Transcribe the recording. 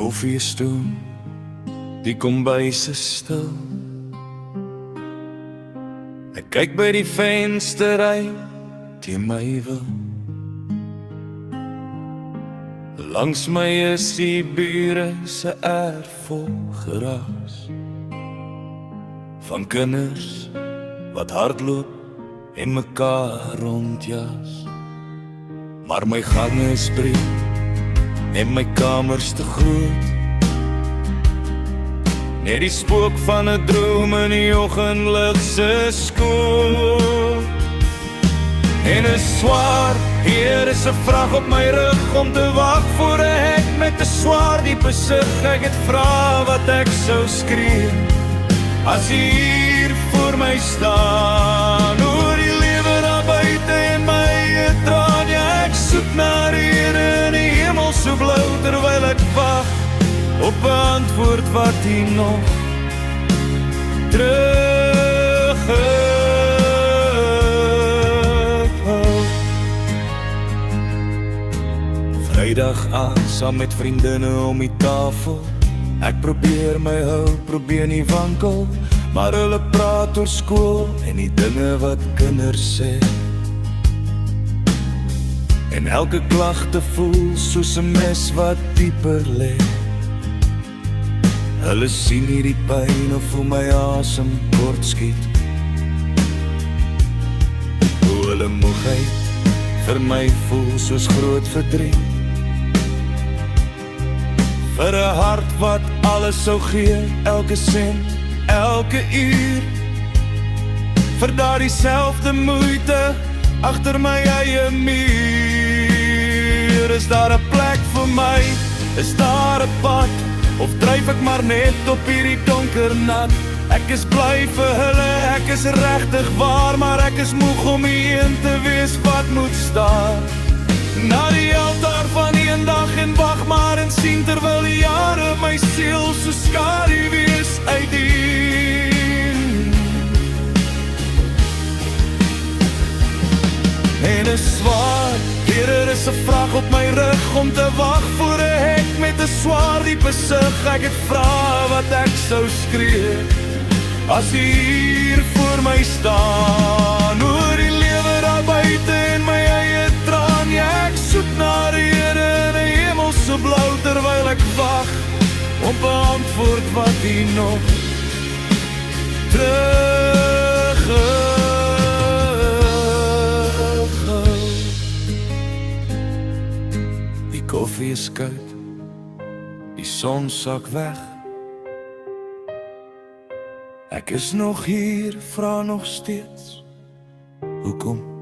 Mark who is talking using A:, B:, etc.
A: koffie is toe, die kombuis is stil. Ek kyk by die venster uit, teen my wil. Langs my is die bure se erf vol geraas, van kinders wat hardloop en mekaar rondjas. Maar my gang is breed en my kamers te groot. Net die spook van 'n droom in die oggendlig se skoot. En is swaar, hier is 'n vrag op my rug om te wag voor 'n hek met 'n swaar diepe sug. Ek het vra wat ek sou skree as jy hier voor my staan. Oor die lewe daar buite en my eie traan. Ja, ek soek na die Here in die hemel so blou, terwyl ek wag op 'n antwoord wat hier nog terughou. Vrydag aan, saam met vriendinne om die tafel. Ek probeer my hou, probeer nie wankel, maar hulle praat oor skool en die dinge wat kinders sê. En elke klagte voel soos 'n mes wat dieper lê. Hulle sien nie die pyn of voel my asem kort skiet. Hoe hulle moegheid vir my voel soos groot verdriet. Vir 'n hart wat alles sou gee, elke sent, elke uur. Vir daardie selfde moeite agter my eie muur. Is daar 'n plek vir my? Is daar 'n pad? Of dryf ek maar net op hierdie donker nat? Ek is bly vir hulle, ek is regtig waar, maar ek is moeg om die een te wees wat moet staan na die altaar van eendag en wag maar en sien terwyl die jare my siel so skaduwees uitdien. En is swaar, hier is 'n vraag op my rug om te wag voor 'n hek met 'n swaar diepe sug. Ek het vra wat ek sou skree as jy hier voor my staan. Oor die lewe daar buite en my eie traan. Ja, ek soek na die Here in die hemel so blou, terwyl ek wag op 'n antwoord wat hier nog terughou. Die koffie is koud, die son sak weg. Ek is nog hier, vra nog steeds, hoekom?